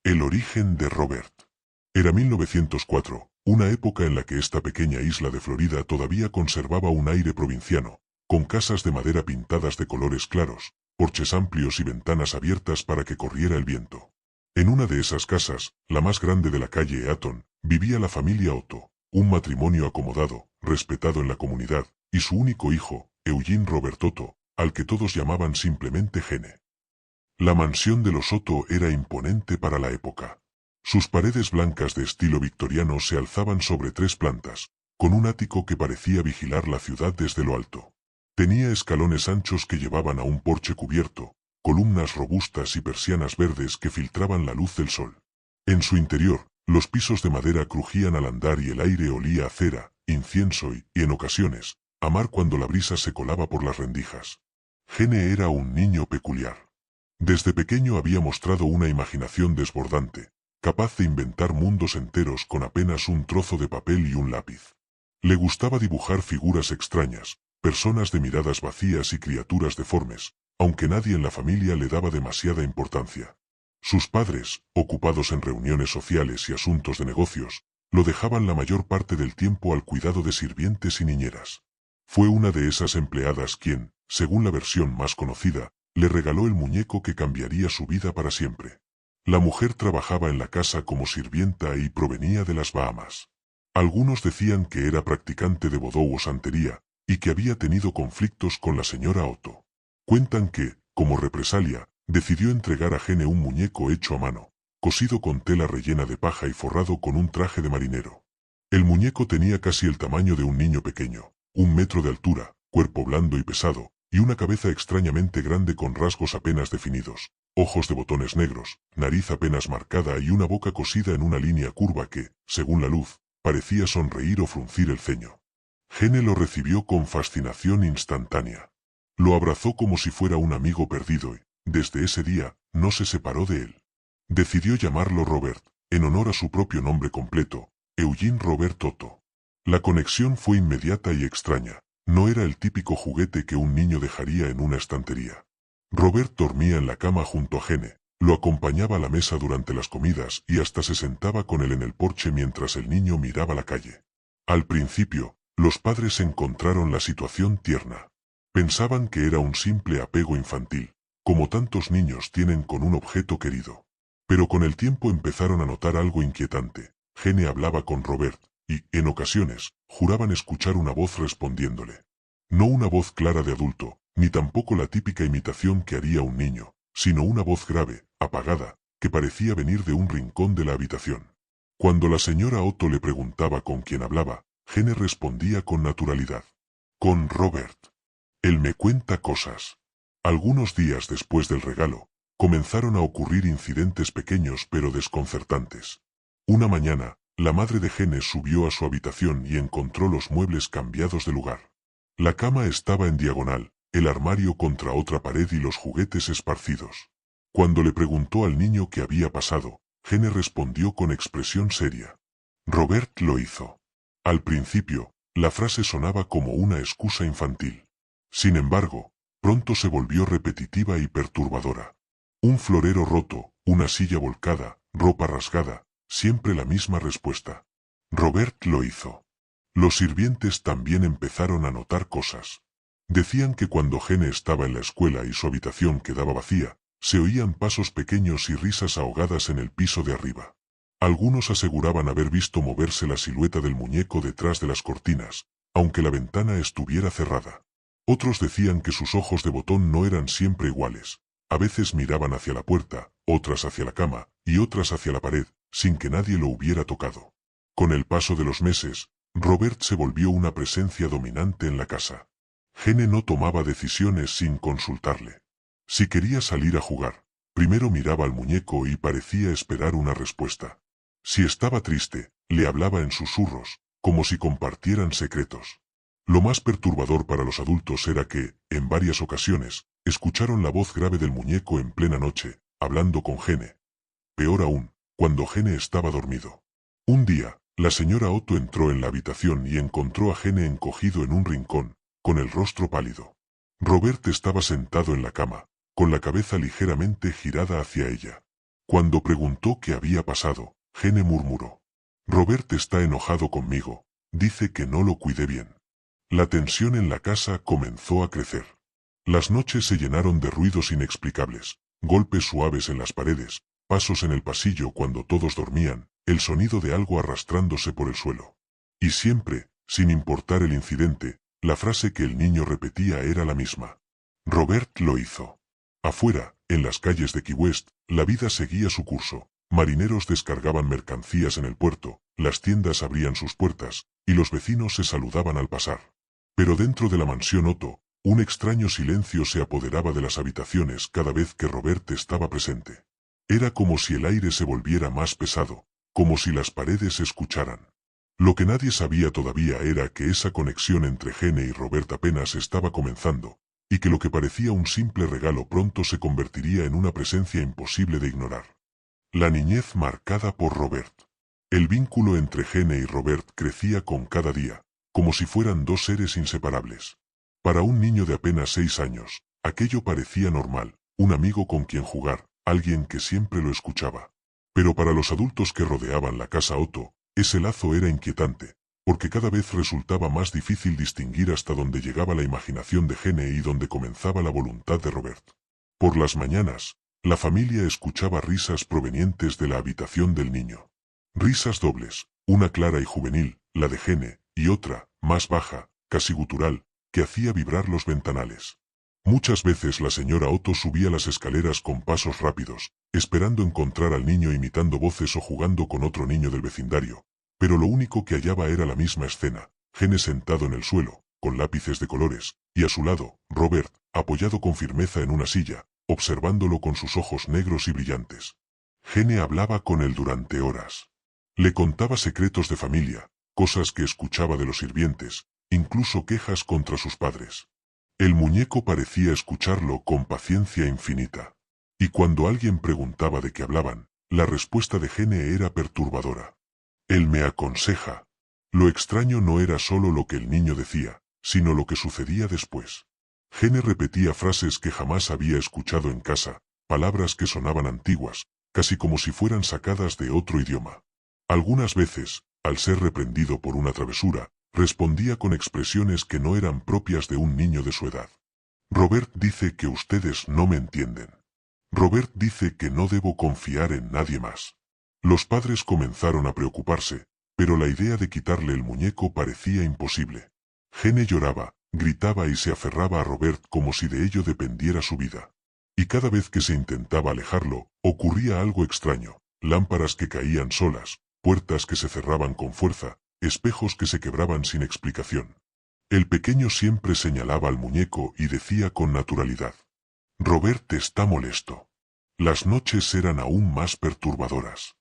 El origen de Robert. Era 1904, una época en la que esta pequeña isla de Florida todavía conservaba un aire provinciano, con casas de madera pintadas de colores claros, porches amplios y ventanas abiertas para que corriera el viento. En una de esas casas, la más grande de la calle Eaton, vivía la familia Otto, un matrimonio acomodado, respetado en la comunidad, y su único hijo, Eugene Robert Otto, al que todos llamaban simplemente Gene. La mansión de los Otto era imponente para la época. Sus paredes blancas de estilo victoriano se alzaban sobre 3 plantas, con un ático que parecía vigilar la ciudad desde lo alto. Tenía escalones anchos que llevaban a un porche cubierto, columnas robustas y persianas verdes que filtraban la luz del sol. En su interior, los pisos de madera crujían al andar y el aire olía a cera, incienso y, en ocasiones, a mar cuando la brisa se colaba por las rendijas. Gene era un niño peculiar. Desde pequeño había mostrado una imaginación desbordante, capaz de inventar mundos enteros con apenas un trozo de papel y un lápiz. Le gustaba dibujar figuras extrañas, personas de miradas vacías y criaturas deformes, aunque nadie en la familia le daba demasiada importancia. Sus padres, ocupados en reuniones sociales y asuntos de negocios, lo dejaban la mayor parte del tiempo al cuidado de sirvientes y niñeras. Fue una de esas empleadas quien, según la versión más conocida, le regaló el muñeco que cambiaría su vida para siempre. La mujer trabajaba en la casa como sirvienta y provenía de las Bahamas. Algunos decían que era practicante de vodou o santería, y que había tenido conflictos con la señora Otto. Cuentan que, como represalia, decidió entregar a Gene un muñeco hecho a mano, cosido con tela rellena de paja y forrado con un traje de marinero. El muñeco tenía casi el tamaño de un niño pequeño, 1 metro de altura, cuerpo blando y pesado, y una cabeza extrañamente grande con rasgos apenas definidos, ojos de botones negros, nariz apenas marcada y una boca cosida en una línea curva que, según la luz, parecía sonreír o fruncir el ceño. Gene lo recibió con fascinación instantánea. Lo abrazó como si fuera un amigo perdido y, desde ese día, no se separó de él. Decidió llamarlo Robert, en honor a su propio nombre completo, Eugene Robert Otto. La conexión fue inmediata y extraña. No era el típico juguete que un niño dejaría en una estantería. Robert dormía en la cama junto a Gene, lo acompañaba a la mesa durante las comidas y hasta se sentaba con él en el porche mientras el niño miraba la calle. Al principio, los padres encontraron la situación tierna. Pensaban que era un simple apego infantil, como tantos niños tienen con un objeto querido. Pero con el tiempo empezaron a notar algo inquietante. Gene hablaba con Robert, y, en ocasiones, juraban escuchar una voz respondiéndole. No una voz clara de adulto, ni tampoco la típica imitación que haría un niño, sino una voz grave, apagada, que parecía venir de un rincón de la habitación. Cuando la señora Otto le preguntaba con quién hablaba, Gene respondía con naturalidad. Con Robert. Él me cuenta cosas. Algunos días después del regalo, comenzaron a ocurrir incidentes pequeños pero desconcertantes. Una mañana, la madre de Gene subió a su habitación y encontró los muebles cambiados de lugar. La cama estaba en diagonal, el armario contra otra pared y los juguetes esparcidos. Cuando le preguntó al niño qué había pasado, Gene respondió con expresión seria. Robert lo hizo. Al principio, la frase sonaba como una excusa infantil. Sin embargo, pronto se volvió repetitiva y perturbadora. Un florero roto, una silla volcada, ropa rasgada. Siempre la misma respuesta. Robert lo hizo. Los sirvientes también empezaron a notar cosas. Decían que cuando Gene estaba en la escuela y su habitación quedaba vacía, se oían pasos pequeños y risas ahogadas en el piso de arriba. Algunos aseguraban haber visto moverse la silueta del muñeco detrás de las cortinas, aunque la ventana estuviera cerrada. Otros decían que sus ojos de botón no eran siempre iguales. A veces miraban hacia la puerta, otras hacia la cama, y otras hacia la pared, sin que nadie lo hubiera tocado. Con el paso de los meses, Robert se volvió una presencia dominante en la casa. Gene no tomaba decisiones sin consultarle. Si quería salir a jugar, primero miraba al muñeco y parecía esperar una respuesta. Si estaba triste, le hablaba en susurros, como si compartieran secretos. Lo más perturbador para los adultos era que, en varias ocasiones, escucharon la voz grave del muñeco en plena noche, hablando con Gene. Peor aún, cuando Gene estaba dormido. Un día, la señora Otto entró en la habitación y encontró a Gene encogido en un rincón, con el rostro pálido. Robert estaba sentado en la cama, con la cabeza ligeramente girada hacia ella. Cuando preguntó qué había pasado, Gene murmuró: Robert está enojado conmigo, dice que no lo cuidé bien. La tensión en la casa comenzó a crecer. Las noches se llenaron de ruidos inexplicables, golpes suaves en las paredes, pasos en el pasillo cuando todos dormían, el sonido de algo arrastrándose por el suelo. Y siempre, sin importar el incidente, la frase que el niño repetía era la misma: Robert lo hizo. Afuera, en las calles de Key West, la vida seguía su curso. Marineros descargaban mercancías en el puerto, las tiendas abrían sus puertas, y los vecinos se saludaban al pasar. Pero dentro de la mansión Otto, un extraño silencio se apoderaba de las habitaciones cada vez que Robert estaba presente. Era como si el aire se volviera más pesado, como si las paredes se escucharan. Lo que nadie sabía todavía era que esa conexión entre Gene y Robert apenas estaba comenzando, y que lo que parecía un simple regalo pronto se convertiría en una presencia imposible de ignorar. La niñez marcada por Robert. El vínculo entre Gene y Robert crecía con cada día, como si fueran dos seres inseparables. Para un niño de apenas 6 años, aquello parecía normal, un amigo con quien jugar, alguien que siempre lo escuchaba. Pero para los adultos que rodeaban la casa Otto, ese lazo era inquietante, porque cada vez resultaba más difícil distinguir hasta dónde llegaba la imaginación de Gene y dónde comenzaba la voluntad de Robert. Por las mañanas, la familia escuchaba risas provenientes de la habitación del niño. Risas dobles, una clara y juvenil, la de Gene, y otra, más baja, casi gutural, que hacía vibrar los ventanales. Muchas veces la señora Otto subía las escaleras con pasos rápidos, esperando encontrar al niño imitando voces o jugando con otro niño del vecindario, pero lo único que hallaba era la misma escena: Gene sentado en el suelo, con lápices de colores, y a su lado, Robert, apoyado con firmeza en una silla, observándolo con sus ojos negros y brillantes. Gene hablaba con él durante horas. Le contaba secretos de familia, cosas que escuchaba de los sirvientes, incluso quejas contra sus padres. El muñeco parecía escucharlo con paciencia infinita. Y cuando alguien preguntaba de qué hablaban, la respuesta de Gene era perturbadora. Él me aconseja. Lo extraño no era solo lo que el niño decía, sino lo que sucedía después. Gene repetía frases que jamás había escuchado en casa, palabras que sonaban antiguas, casi como si fueran sacadas de otro idioma. Algunas veces, al ser reprendido por una travesura, respondía con expresiones que no eran propias de un niño de su edad. Robert dice que ustedes no me entienden. Robert dice que no debo confiar en nadie más. Los padres comenzaron a preocuparse, pero la idea de quitarle el muñeco parecía imposible. Gene lloraba, gritaba y se aferraba a Robert como si de ello dependiera su vida. Y cada vez que se intentaba alejarlo, ocurría algo extraño: lámparas que caían solas, puertas que se cerraban con fuerza, espejos que se quebraban sin explicación. El pequeño siempre señalaba al muñeco y decía con naturalidad: Robert está molesto. Las noches eran aún más perturbadoras.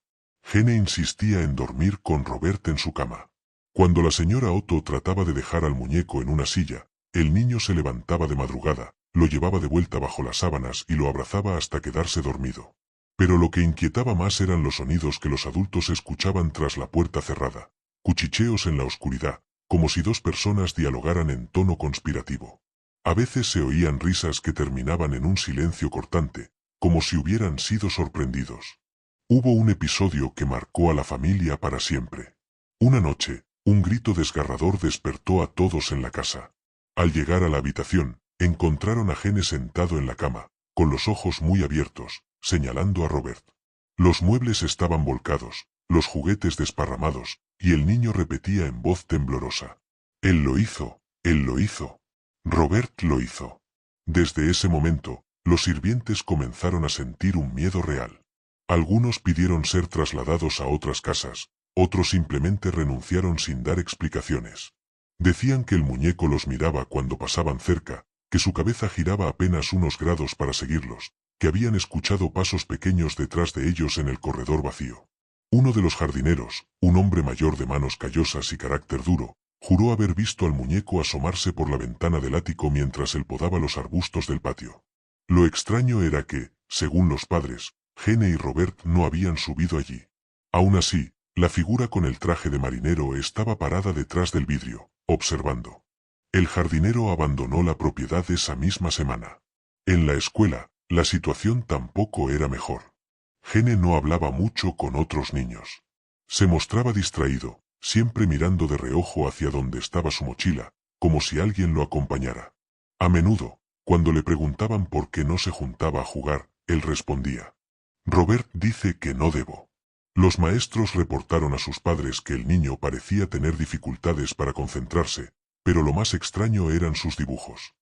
Gene insistía en dormir con Robert en su cama. Cuando la señora Otto trataba de dejar al muñeco en una silla, el niño se levantaba de madrugada, lo llevaba de vuelta bajo las sábanas y lo abrazaba hasta quedarse dormido. Pero lo que inquietaba más eran los sonidos que los adultos escuchaban tras la puerta cerrada. Cuchicheos en la oscuridad, como si dos personas dialogaran en tono conspirativo. A veces se oían risas que terminaban en un silencio cortante, como si hubieran sido sorprendidos. Hubo un episodio que marcó a la familia para siempre. Una noche, un grito desgarrador despertó a todos en la casa. Al llegar a la habitación, encontraron a Gene sentado en la cama, con los ojos muy abiertos, señalando a Robert. Los muebles estaban volcados, los juguetes desparramados, y el niño repetía en voz temblorosa: Él lo hizo, él lo hizo. Robert lo hizo. Desde ese momento, los sirvientes comenzaron a sentir un miedo real. Algunos pidieron ser trasladados a otras casas, otros simplemente renunciaron sin dar explicaciones. Decían que el muñeco los miraba cuando pasaban cerca, que su cabeza giraba apenas unos grados para seguirlos, que habían escuchado pasos pequeños detrás de ellos en el corredor vacío. Uno de los jardineros, un hombre mayor de manos callosas y carácter duro, juró haber visto al muñeco asomarse por la ventana del ático mientras él podaba los arbustos del patio. Lo extraño era que, según los padres, Gene y Robert no habían subido allí. Aún así, la figura con el traje de marinero estaba parada detrás del vidrio, observando. El jardinero abandonó la propiedad esa misma semana. En la escuela, la situación tampoco era mejor. Gene no hablaba mucho con otros niños. Se mostraba distraído, siempre mirando de reojo hacia donde estaba su mochila, como si alguien lo acompañara. A menudo, cuando le preguntaban por qué no se juntaba a jugar, él respondía: Robert dice que no debo. Los maestros reportaron a sus padres que el niño parecía tener dificultades para concentrarse, pero lo más extraño eran sus dibujos.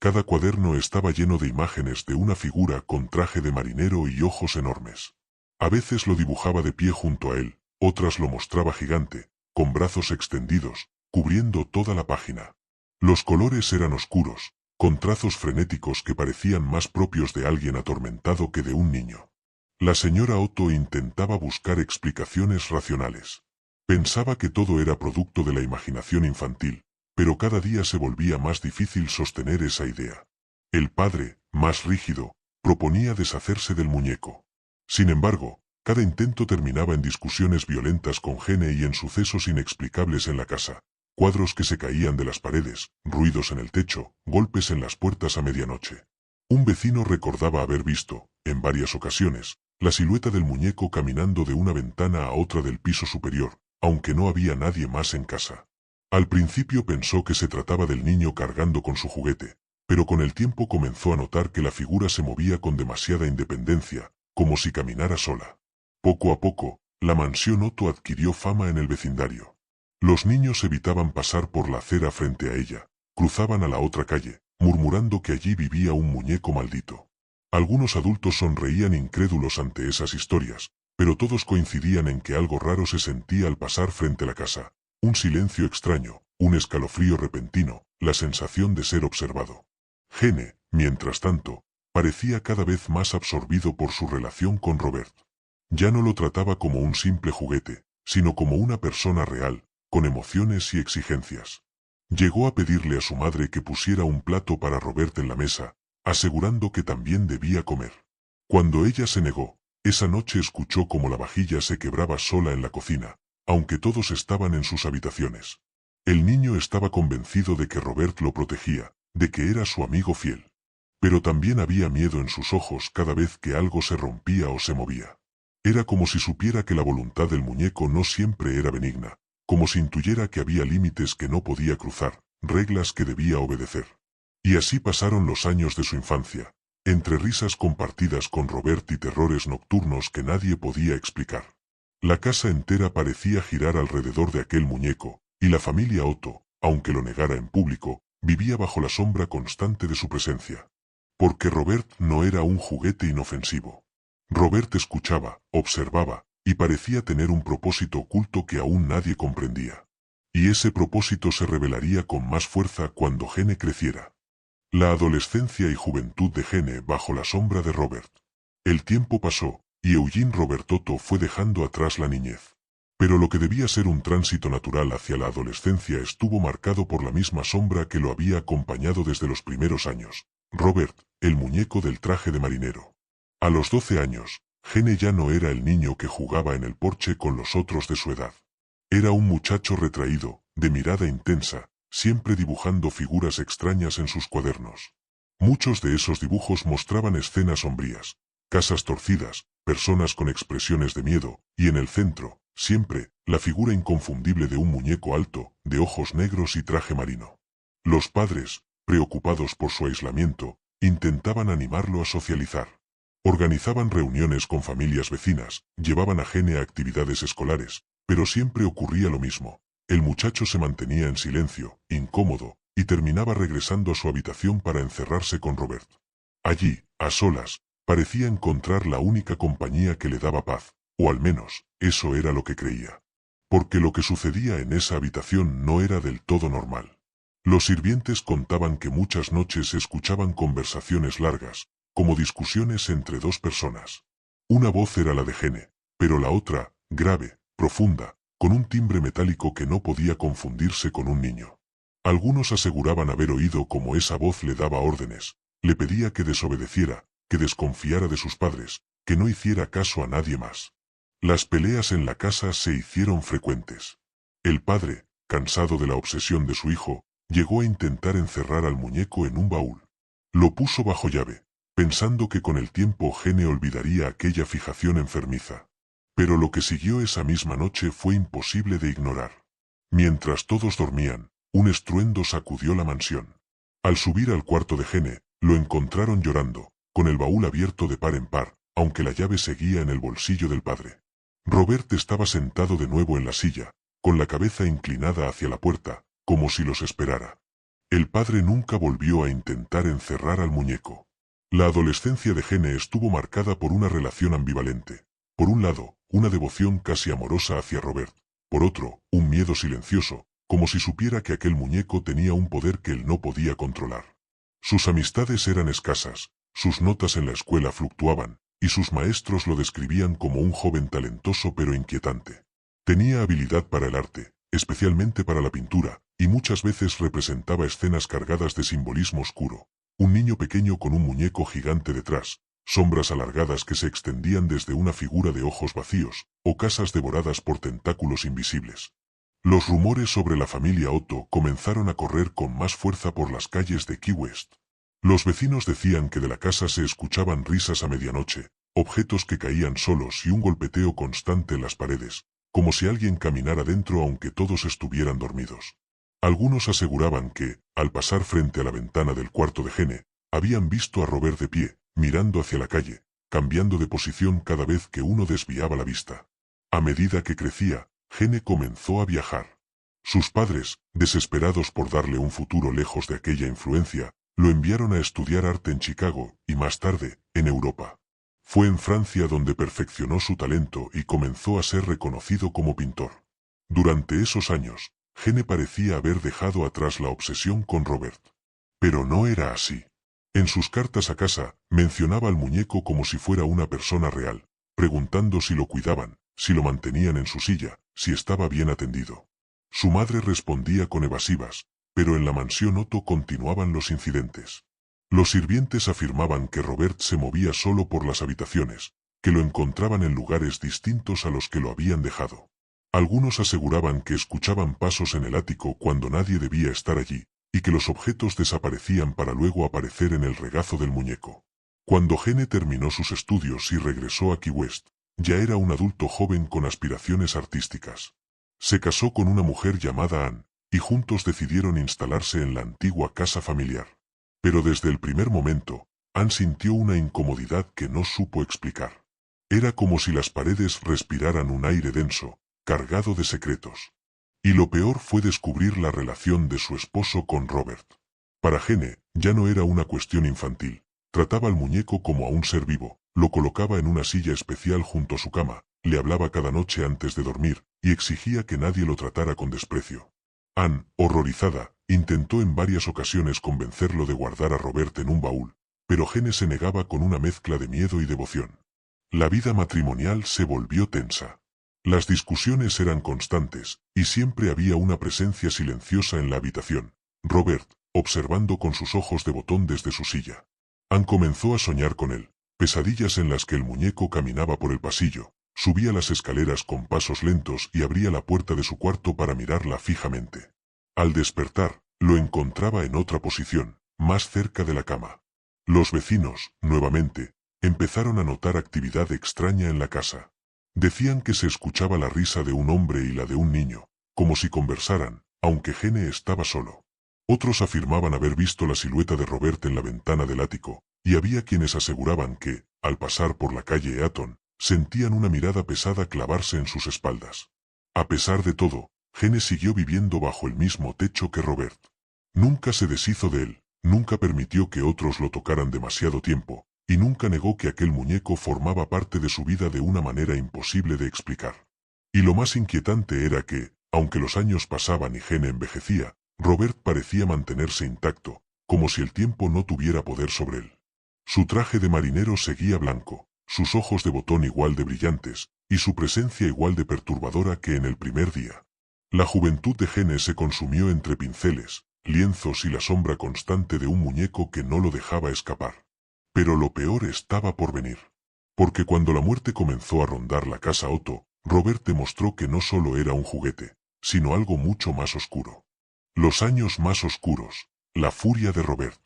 Cada cuaderno estaba lleno de imágenes de una figura con traje de marinero y ojos enormes. A veces lo dibujaba de pie junto a él, otras lo mostraba gigante, con brazos extendidos, cubriendo toda la página. Los colores eran oscuros, con trazos frenéticos que parecían más propios de alguien atormentado que de un niño. La señora Otto intentaba buscar explicaciones racionales. Pensaba que todo era producto de la imaginación infantil, pero cada día se volvía más difícil sostener esa idea. El padre, más rígido, proponía deshacerse del muñeco. Sin embargo, cada intento terminaba en discusiones violentas con Gene y en sucesos inexplicables en la casa. Cuadros que se caían de las paredes, ruidos en el techo, golpes en las puertas a medianoche. Un vecino recordaba haber visto, en varias ocasiones, la silueta del muñeco caminando de una ventana a otra del piso superior, aunque no había nadie más en casa. Al principio pensó que se trataba del niño cargando con su juguete, pero con el tiempo comenzó a notar que la figura se movía con demasiada independencia, como si caminara sola. Poco a poco, la mansión Otto adquirió fama en el vecindario. Los niños evitaban pasar por la acera frente a ella, cruzaban a la otra calle, murmurando que allí vivía un muñeco maldito. Algunos adultos sonreían incrédulos ante esas historias, pero todos coincidían en que algo raro se sentía al pasar frente a la casa. Un silencio extraño, un escalofrío repentino, la sensación de ser observado. Gene, mientras tanto, parecía cada vez más absorbido por su relación con Robert. Ya no lo trataba como un simple juguete, sino como una persona real, con emociones y exigencias. Llegó a pedirle a su madre que pusiera un plato para Robert en la mesa, asegurando que también debía comer. Cuando ella se negó, esa noche escuchó cómo la vajilla se quebraba sola en la cocina, aunque todos estaban en sus habitaciones. El niño estaba convencido de que Robert lo protegía, de que era su amigo fiel. Pero también había miedo en sus ojos cada vez que algo se rompía o se movía. Era como si supiera que la voluntad del muñeco no siempre era benigna, como si intuyera que había límites que no podía cruzar, reglas que debía obedecer. Y así pasaron los años de su infancia, entre risas compartidas con Robert y terrores nocturnos que nadie podía explicar. La casa entera parecía girar alrededor de aquel muñeco, y la familia Otto, aunque lo negara en público, vivía bajo la sombra constante de su presencia. Porque Robert no era un juguete inofensivo. Robert escuchaba, observaba, y parecía tener un propósito oculto que aún nadie comprendía. Y ese propósito se revelaría con más fuerza cuando Gene creciera. La adolescencia y juventud de Gene bajo la sombra de Robert. El tiempo pasó, y Eugene Robert Otto fue dejando atrás la niñez. Pero lo que debía ser un tránsito natural hacia la adolescencia estuvo marcado por la misma sombra que lo había acompañado desde los primeros años. Robert, el muñeco del traje de marinero. A los 12 años, Gene ya no era el niño que jugaba en el porche con los otros de su edad. Era un muchacho retraído, de mirada intensa, siempre dibujando figuras extrañas en sus cuadernos. Muchos de esos dibujos mostraban escenas sombrías, casas torcidas, personas con expresiones de miedo, y en el centro, siempre, la figura inconfundible de un muñeco alto, de ojos negros y traje marino. Los padres, preocupados por su aislamiento, intentaban animarlo a socializar. Organizaban reuniones con familias vecinas, llevaban a Gene a actividades escolares, pero siempre ocurría lo mismo. El muchacho se mantenía en silencio, incómodo, y terminaba regresando a su habitación para encerrarse con Robert. Allí, a solas, parecía encontrar la única compañía que le daba paz, o al menos, eso era lo que creía. Porque lo que sucedía en esa habitación no era del todo normal. Los sirvientes contaban que muchas noches se escuchaban conversaciones largas, como discusiones entre dos personas. Una voz era la de Gene, pero la otra, grave, profunda, con un timbre metálico que no podía confundirse con un niño. Algunos aseguraban haber oído cómo esa voz le daba órdenes, le pedía que desobedeciera, que desconfiara de sus padres, que no hiciera caso a nadie más. Las peleas en la casa se hicieron frecuentes. El padre, cansado de la obsesión de su hijo, llegó a intentar encerrar al muñeco en un baúl. Lo puso bajo llave, pensando que con el tiempo Gene olvidaría aquella fijación enfermiza. Pero lo que siguió esa misma noche fue imposible de ignorar. Mientras todos dormían, un estruendo sacudió la mansión. Al subir al cuarto de Gene, lo encontraron llorando, con el baúl abierto de par en par, aunque la llave seguía en el bolsillo del padre. Robert estaba sentado de nuevo en la silla, con la cabeza inclinada hacia la puerta, como si los esperara. El padre nunca volvió a intentar encerrar al muñeco. La adolescencia de Gene estuvo marcada por una relación ambivalente. Por un lado, una devoción casi amorosa hacia Robert. Por otro, un miedo silencioso, como si supiera que aquel muñeco tenía un poder que él no podía controlar. Sus amistades eran escasas, sus notas en la escuela fluctuaban, y sus maestros lo describían como un joven talentoso pero inquietante. Tenía habilidad para el arte, especialmente para la pintura, y muchas veces representaba escenas cargadas de simbolismo oscuro. Un niño pequeño con un muñeco gigante detrás, sombras alargadas que se extendían desde una figura de ojos vacíos, o casas devoradas por tentáculos invisibles. Los rumores sobre la familia Otto comenzaron a correr con más fuerza por las calles de Key West. Los vecinos decían que de la casa se escuchaban risas a medianoche, objetos que caían solos y un golpeteo constante en las paredes, como si alguien caminara dentro aunque todos estuvieran dormidos. Algunos aseguraban que, al pasar frente a la ventana del cuarto de Gene, habían visto a Robert de pie, mirando hacia la calle, cambiando de posición cada vez que uno desviaba la vista. A medida que crecía, Gene comenzó a viajar. Sus padres, desesperados por darle un futuro lejos de aquella influencia, lo enviaron a estudiar arte en Chicago y más tarde, en Europa. Fue en Francia donde perfeccionó su talento y comenzó a ser reconocido como pintor. Durante esos años, Gene parecía haber dejado atrás la obsesión con Robert. Pero no era así. En sus cartas a casa, mencionaba al muñeco como si fuera una persona real, preguntando si lo cuidaban, si lo mantenían en su silla, si estaba bien atendido. Su madre respondía con evasivas, pero en la mansión Otto continuaban los incidentes. Los sirvientes afirmaban que Robert se movía solo por las habitaciones, que lo encontraban en lugares distintos a los que lo habían dejado. Algunos aseguraban que escuchaban pasos en el ático cuando nadie debía estar allí, y que los objetos desaparecían para luego aparecer en el regazo del muñeco. Cuando Gene terminó sus estudios y regresó a Key West, ya era un adulto joven con aspiraciones artísticas. Se casó con una mujer llamada Anne, y juntos decidieron instalarse en la antigua casa familiar. Pero desde el primer momento, Anne sintió una incomodidad que no supo explicar. Era como si las paredes respiraran un aire denso, cargado de secretos. Y lo peor fue descubrir la relación de su esposo con Robert. Para Gene, ya no era una cuestión infantil. Trataba al muñeco como a un ser vivo, lo colocaba en una silla especial junto a su cama, le hablaba cada noche antes de dormir, y exigía que nadie lo tratara con desprecio. Anne, horrorizada, intentó en varias ocasiones convencerlo de guardar a Robert en un baúl, pero Gene se negaba con una mezcla de miedo y devoción. La vida matrimonial se volvió tensa. Las discusiones eran constantes, y siempre había una presencia silenciosa en la habitación. Robert, observando con sus ojos de botón desde su silla. Anne comenzó a soñar con él, pesadillas en las que el muñeco caminaba por el pasillo, subía las escaleras con pasos lentos y abría la puerta de su cuarto para mirarla fijamente. Al despertar, lo encontraba en otra posición, más cerca de la cama. Los vecinos, nuevamente, empezaron a notar actividad extraña en la casa. Decían que se escuchaba la risa de un hombre y la de un niño, como si conversaran, aunque Gene estaba solo. Otros afirmaban haber visto la silueta de Robert en la ventana del ático, y había quienes aseguraban que, al pasar por la calle Eaton, sentían una mirada pesada clavarse en sus espaldas. A pesar de todo, Gene siguió viviendo bajo el mismo techo que Robert. Nunca se deshizo de él, nunca permitió que otros lo tocaran demasiado tiempo, y nunca negó que aquel muñeco formaba parte de su vida de una manera imposible de explicar. Y lo más inquietante era que, aunque los años pasaban y Gene envejecía, Robert parecía mantenerse intacto, como si el tiempo no tuviera poder sobre él. Su traje de marinero seguía blanco, sus ojos de botón igual de brillantes, y su presencia igual de perturbadora que en el primer día. La juventud de Gene se consumió entre pinceles, lienzos y la sombra constante de un muñeco que no lo dejaba escapar. Pero lo peor estaba por venir. Porque cuando la muerte comenzó a rondar la casa Otto, Robert demostró que no solo era un juguete, sino algo mucho más oscuro. Los años más oscuros, la furia de Robert.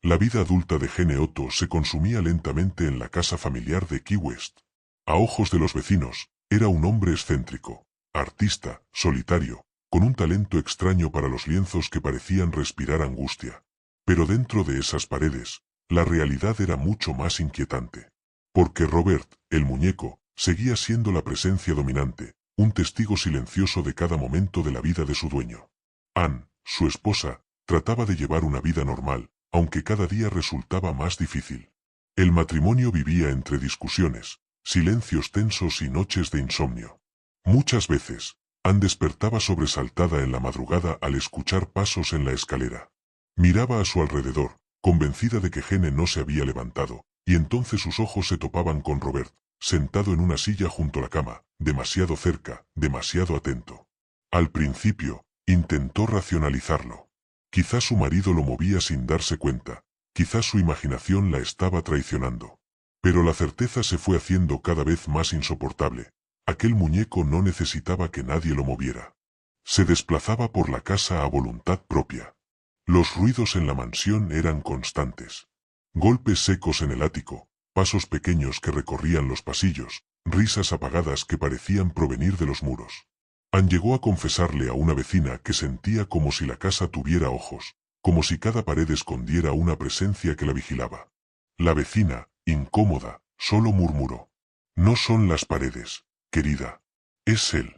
La vida adulta de Gene Otto se consumía lentamente en la casa familiar de Key West. A ojos de los vecinos, era un hombre excéntrico, artista, solitario, con un talento extraño para los lienzos que parecían respirar angustia. Pero dentro de esas paredes, la realidad era mucho más inquietante. Porque Robert, el muñeco, seguía siendo la presencia dominante, un testigo silencioso de cada momento de la vida de su dueño. Anne, su esposa, trataba de llevar una vida normal, aunque cada día resultaba más difícil. El matrimonio vivía entre discusiones, silencios tensos y noches de insomnio. Muchas veces, Anne despertaba sobresaltada en la madrugada al escuchar pasos en la escalera. Miraba a su alrededor, convencida de que Gene no se había levantado, y entonces sus ojos se topaban con Robert, sentado en una silla junto a la cama, demasiado cerca, demasiado atento. Al principio, intentó racionalizarlo. Quizás su marido lo movía sin darse cuenta, quizás su imaginación la estaba traicionando. Pero la certeza se fue haciendo cada vez más insoportable. Aquel muñeco no necesitaba que nadie lo moviera. Se desplazaba por la casa a voluntad propia. Los ruidos en la mansión eran constantes. Golpes secos en el ático, pasos pequeños que recorrían los pasillos, risas apagadas que parecían provenir de los muros. Anne llegó a confesarle a una vecina que sentía como si la casa tuviera ojos, como si cada pared escondiera una presencia que la vigilaba. La vecina, incómoda, solo murmuró: «No son las paredes, querida. Es él».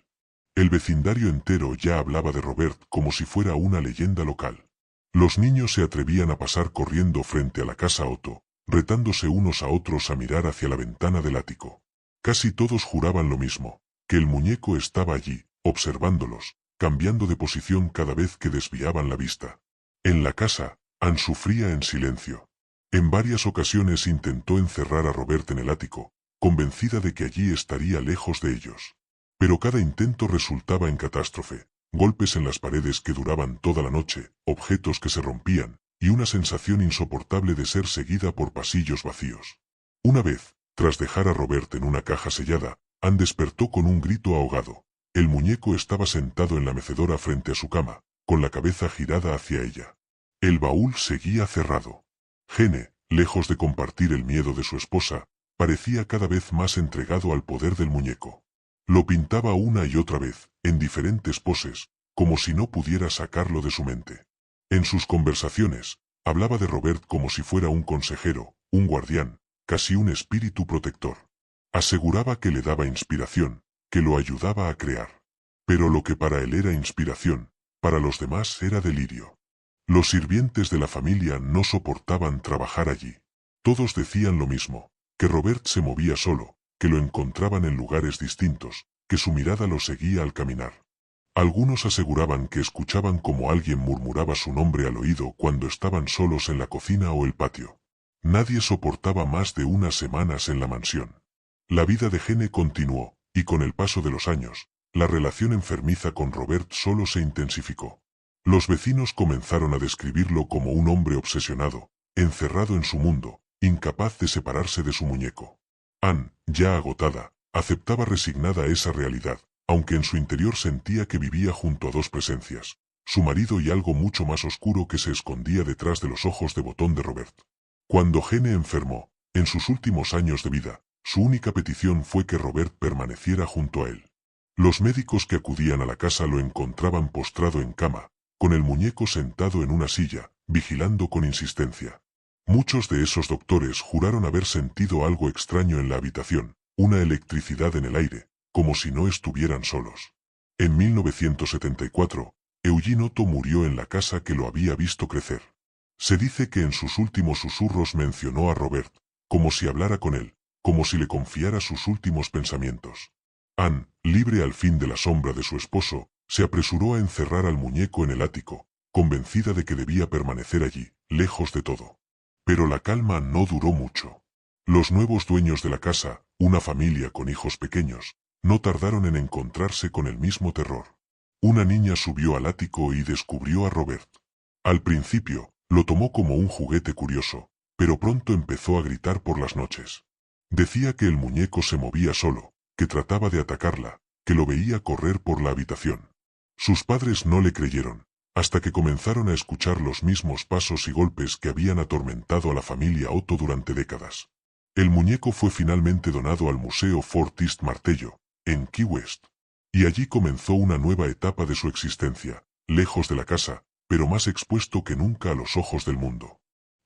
El vecindario entero ya hablaba de Robert como si fuera una leyenda local. Los niños se atrevían a pasar corriendo frente a la casa Otto, retándose unos a otros a mirar hacia la ventana del ático. Casi todos juraban lo mismo, que el muñeco estaba allí, observándolos, cambiando de posición cada vez que desviaban la vista. En la casa, Anne sufría en silencio. En varias ocasiones intentó encerrar a Robert en el ático, convencida de que allí estaría lejos de ellos. Pero cada intento resultaba en catástrofe. Golpes en las paredes que duraban toda la noche, objetos que se rompían, y una sensación insoportable de ser seguida por pasillos vacíos. Una vez, tras dejar a Robert en una caja sellada, Anne despertó con un grito ahogado. El muñeco estaba sentado en la mecedora frente a su cama, con la cabeza girada hacia ella. El baúl seguía cerrado. Gene, lejos de compartir el miedo de su esposa, parecía cada vez más entregado al poder del muñeco. Lo pintaba una y otra vez, en diferentes poses, como si no pudiera sacarlo de su mente. En sus conversaciones, hablaba de Robert como si fuera un consejero, un guardián, casi un espíritu protector. Aseguraba que le daba inspiración, que lo ayudaba a crear. Pero lo que para él era inspiración, para los demás era delirio. Los sirvientes de la familia no soportaban trabajar allí. Todos decían lo mismo, que Robert se movía solo, que lo encontraban en lugares distintos, que su mirada lo seguía al caminar. Algunos aseguraban que escuchaban como alguien murmuraba su nombre al oído cuando estaban solos en la cocina o el patio. Nadie soportaba más de unas semanas en la mansión. La vida de Gene continuó, y con el paso de los años, la relación enfermiza con Robert solo se intensificó. Los vecinos comenzaron a describirlo como un hombre obsesionado, encerrado en su mundo, incapaz de separarse de su muñeco. Anne, ya agotada, aceptaba resignada esa realidad, aunque en su interior sentía que vivía junto a dos presencias, su marido y algo mucho más oscuro que se escondía detrás de los ojos de botón de Robert. Cuando Gene enfermó, en sus últimos años de vida, su única petición fue que Robert permaneciera junto a él. Los médicos que acudían a la casa lo encontraban postrado en cama, con el muñeco sentado en una silla, vigilando con insistencia. Muchos de esos doctores juraron haber sentido algo extraño en la habitación, una electricidad en el aire, como si no estuvieran solos. En 1974, Eugene Otto murió en la casa que lo había visto crecer. Se dice que en sus últimos susurros mencionó a Robert, como si hablara con él, como si le confiara sus últimos pensamientos. Anne, libre al fin de la sombra de su esposo, se apresuró a encerrar al muñeco en el ático, convencida de que debía permanecer allí, lejos de todo. Pero la calma no duró mucho. Los nuevos dueños de la casa, una familia con hijos pequeños, no tardaron en encontrarse con el mismo terror. Una niña subió al ático y descubrió a Robert. Al principio, lo tomó como un juguete curioso, pero pronto empezó a gritar por las noches. Decía que el muñeco se movía solo, que trataba de atacarla, que lo veía correr por la habitación. Sus padres no le creyeron, hasta que comenzaron a escuchar los mismos pasos y golpes que habían atormentado a la familia Otto durante décadas. El muñeco fue finalmente donado al Museo Fort East Martello, en Key West. Y allí comenzó una nueva etapa de su existencia, lejos de la casa, pero más expuesto que nunca a los ojos del mundo.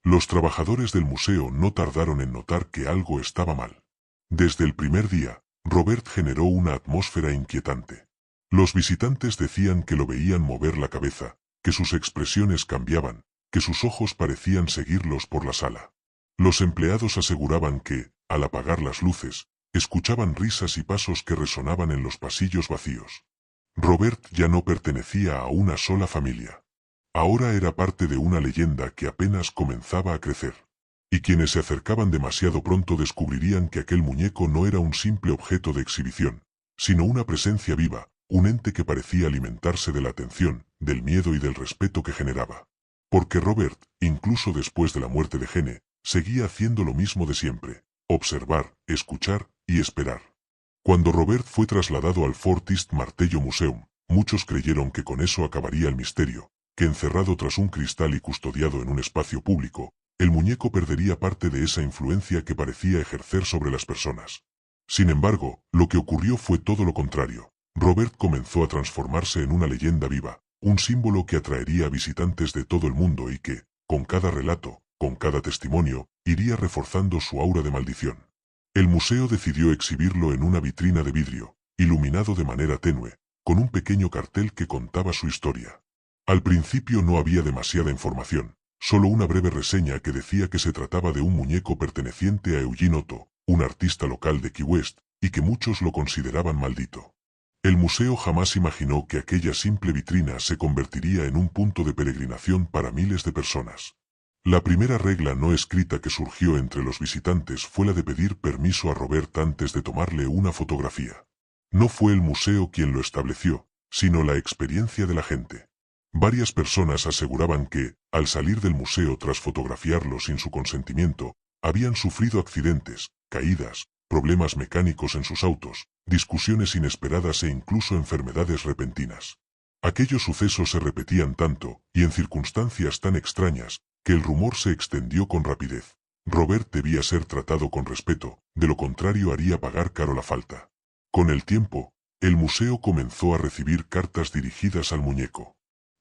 Los trabajadores del museo no tardaron en notar que algo estaba mal. Desde el primer día, Robert generó una atmósfera inquietante. Los visitantes decían que lo veían mover la cabeza, que sus expresiones cambiaban, que sus ojos parecían seguirlos por la sala. Los empleados aseguraban que, al apagar las luces, escuchaban risas y pasos que resonaban en los pasillos vacíos. Robert ya no pertenecía a una sola familia. Ahora era parte de una leyenda que apenas comenzaba a crecer. Y quienes se acercaban demasiado pronto descubrirían que aquel muñeco no era un simple objeto de exhibición, sino una presencia viva, un ente que parecía alimentarse de la atención, del miedo y del respeto que generaba. Porque Robert, incluso después de la muerte de Gene, seguía haciendo lo mismo de siempre: observar, escuchar y esperar. Cuando Robert fue trasladado al Fort East Martello Museum, muchos creyeron que con eso acabaría el misterio, que encerrado tras un cristal y custodiado en un espacio público, el muñeco perdería parte de esa influencia que parecía ejercer sobre las personas. Sin embargo, lo que ocurrió fue todo lo contrario. Robert comenzó a transformarse en una leyenda viva, un símbolo que atraería a visitantes de todo el mundo y que, con cada relato, con cada testimonio, iría reforzando su aura de maldición. El museo decidió exhibirlo en una vitrina de vidrio, iluminado de manera tenue, con un pequeño cartel que contaba su historia. Al principio no había demasiada información, solo una breve reseña que decía que se trataba de un muñeco perteneciente a Eugene Otto, un artista local de Key West, y que muchos lo consideraban maldito. El museo jamás imaginó que aquella simple vitrina se convertiría en un punto de peregrinación para miles de personas. La primera regla no escrita que surgió entre los visitantes fue la de pedir permiso a Robert antes de tomarle una fotografía. No fue el museo quien lo estableció, sino la experiencia de la gente. Varias personas aseguraban que, al salir del museo tras fotografiarlo sin su consentimiento, habían sufrido accidentes, caídas, problemas mecánicos en sus autos, discusiones inesperadas e incluso enfermedades repentinas. Aquellos sucesos se repetían tanto, y en circunstancias tan extrañas, que el rumor se extendió con rapidez. Robert debía ser tratado con respeto, de lo contrario haría pagar caro la falta. Con el tiempo, el museo comenzó a recibir cartas dirigidas al muñeco.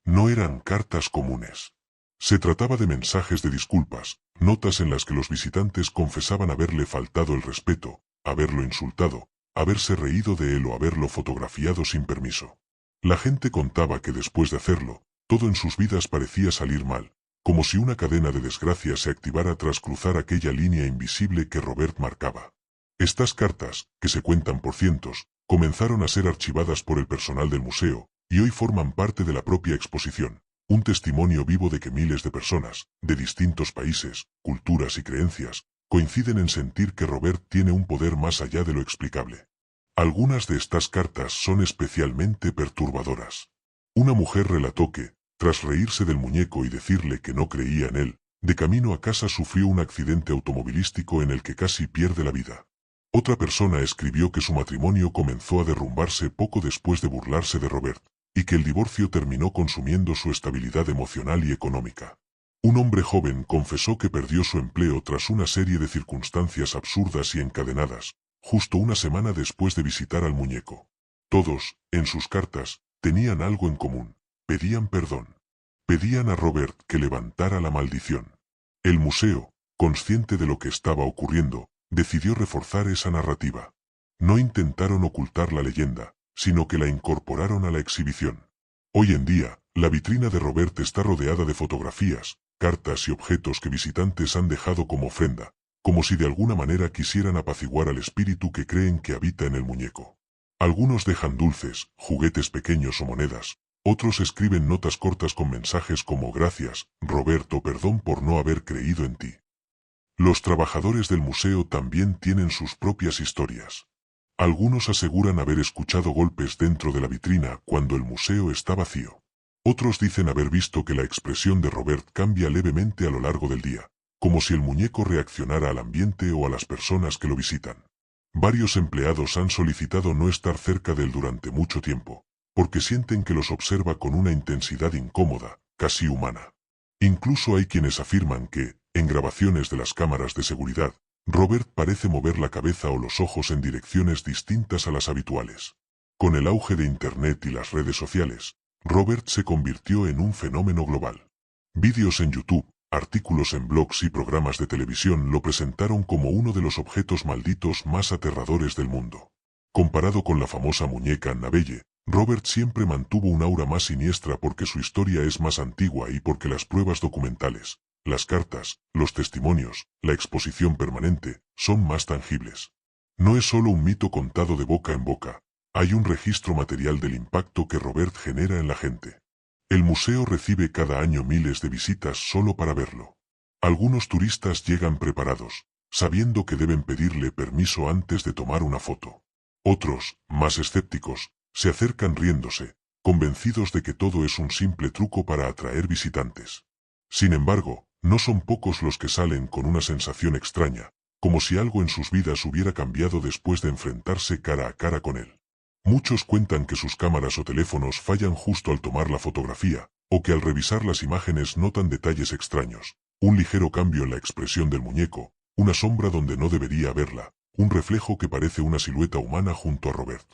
No eran cartas comunes. Se trataba de mensajes de disculpas, notas en las que los visitantes confesaban haberle faltado el respeto, haberlo insultado, haberse reído de él o haberlo fotografiado sin permiso. La gente contaba que después de hacerlo, todo en sus vidas parecía salir mal, como si una cadena de desgracia se activara tras cruzar aquella línea invisible que Robert marcaba. Estas cartas, que se cuentan por cientos, comenzaron a ser archivadas por el personal del museo, y hoy forman parte de la propia exposición, un testimonio vivo de que miles de personas, de distintos países, culturas y creencias, coinciden en sentir que Robert tiene un poder más allá de lo explicable. Algunas de estas cartas son especialmente perturbadoras. Una mujer relató que, tras reírse del muñeco y decirle que no creía en él, de camino a casa sufrió un accidente automovilístico en el que casi pierde la vida. Otra persona escribió que su matrimonio comenzó a derrumbarse poco después de burlarse de Robert, y que el divorcio terminó consumiendo su estabilidad emocional y económica. Un hombre joven confesó que perdió su empleo tras una serie de circunstancias absurdas y encadenadas, justo una semana después de visitar al muñeco. Todos, en sus cartas, tenían algo en común: pedían perdón. Pedían a Robert que levantara la maldición. El museo, consciente de lo que estaba ocurriendo, decidió reforzar esa narrativa. No intentaron ocultar la leyenda, sino que la incorporaron a la exhibición. Hoy en día, la vitrina de Robert está rodeada de fotografías, cartas y objetos que visitantes han dejado como ofrenda, como si de alguna manera quisieran apaciguar al espíritu que creen que habita en el muñeco. Algunos dejan dulces, juguetes pequeños o monedas, otros escriben notas cortas con mensajes como «Gracias, Roberto, perdón por no haber creído en ti». Los trabajadores del museo también tienen sus propias historias. Algunos aseguran haber escuchado golpes dentro de la vitrina cuando el museo está vacío. Otros dicen haber visto que la expresión de Robert cambia levemente a lo largo del día, como si el muñeco reaccionara al ambiente o a las personas que lo visitan. Varios empleados han solicitado no estar cerca de él durante mucho tiempo, porque sienten que los observa con una intensidad incómoda, casi humana. Incluso hay quienes afirman que, en grabaciones de las cámaras de seguridad, Robert parece mover la cabeza o los ojos en direcciones distintas a las habituales. Con el auge de Internet y las redes sociales, Robert se convirtió en un fenómeno global. Vídeos en YouTube, artículos en blogs y programas de televisión lo presentaron como uno de los objetos malditos más aterradores del mundo. Comparado con la famosa muñeca Annabelle, Robert siempre mantuvo un aura más siniestra porque su historia es más antigua y porque las pruebas documentales, las cartas, los testimonios, la exposición permanente, son más tangibles. No es solo un mito contado de boca en boca, hay un registro material del impacto que Robert genera en la gente. El museo recibe cada año miles de visitas solo para verlo. Algunos turistas llegan preparados, sabiendo que deben pedirle permiso antes de tomar una foto. Otros, más escépticos, se acercan riéndose, convencidos de que todo es un simple truco para atraer visitantes. Sin embargo, no son pocos los que salen con una sensación extraña, como si algo en sus vidas hubiera cambiado después de enfrentarse cara a cara con él. Muchos cuentan que sus cámaras o teléfonos fallan justo al tomar la fotografía, o que al revisar las imágenes notan detalles extraños, un ligero cambio en la expresión del muñeco, una sombra donde no debería haberla, un reflejo que parece una silueta humana junto a Robert.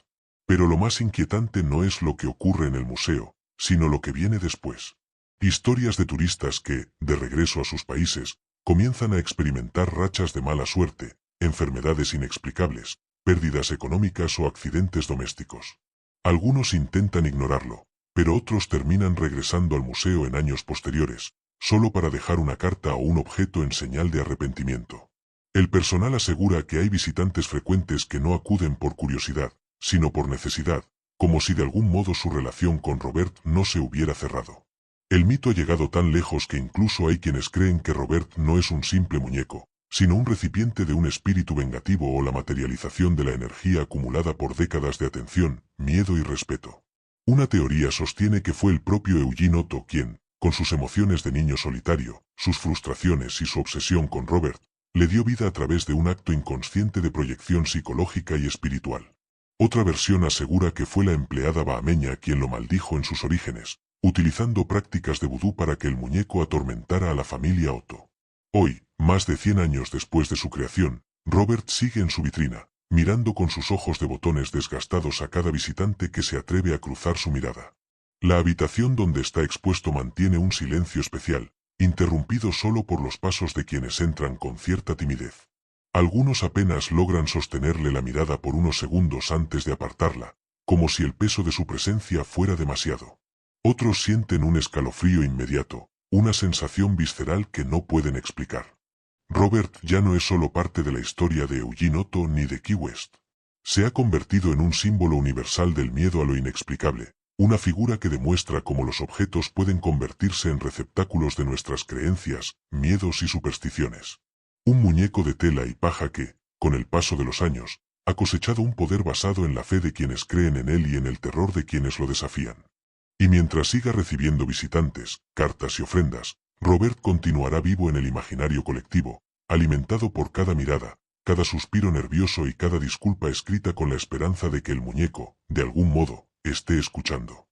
Pero lo más inquietante no es lo que ocurre en el museo, sino lo que viene después. Historias de turistas que, de regreso a sus países, comienzan a experimentar rachas de mala suerte, enfermedades inexplicables, pérdidas económicas o accidentes domésticos. Algunos intentan ignorarlo, pero otros terminan regresando al museo en años posteriores, solo para dejar una carta o un objeto en señal de arrepentimiento. El personal asegura que hay visitantes frecuentes que no acuden por curiosidad, sino por necesidad, como si de algún modo su relación con Robert no se hubiera cerrado. El mito ha llegado tan lejos que incluso hay quienes creen que Robert no es un simple muñeco, sino un recipiente de un espíritu vengativo o la materialización de la energía acumulada por décadas de atención, miedo y respeto. Una teoría sostiene que fue el propio Eugene Otto quien, con sus emociones de niño solitario, sus frustraciones y su obsesión con Robert, le dio vida a través de un acto inconsciente de proyección psicológica y espiritual. Otra versión asegura que fue la empleada bahameña quien lo maldijo en sus orígenes, utilizando prácticas de vudú para que el muñeco atormentara a la familia Otto. Hoy, más de 100 años después de su creación, Robert sigue en su vitrina, mirando con sus ojos de botones desgastados a cada visitante que se atreve a cruzar su mirada. La habitación donde está expuesto mantiene un silencio especial, interrumpido solo por los pasos de quienes entran con cierta timidez. Algunos apenas logran sostenerle la mirada por unos segundos antes de apartarla, como si el peso de su presencia fuera demasiado. Otros sienten un escalofrío inmediato, una sensación visceral que no pueden explicar. Robert ya no es solo parte de la historia de Eugene Otto ni de Key West. Se ha convertido en un símbolo universal del miedo a lo inexplicable, una figura que demuestra cómo los objetos pueden convertirse en receptáculos de nuestras creencias, miedos y supersticiones. Un muñeco de tela y paja que, con el paso de los años, ha cosechado un poder basado en la fe de quienes creen en él y en el terror de quienes lo desafían. Y mientras siga recibiendo visitantes, cartas y ofrendas, Robert continuará vivo en el imaginario colectivo, alimentado por cada mirada, cada suspiro nervioso y cada disculpa escrita con la esperanza de que el muñeco, de algún modo, esté escuchando.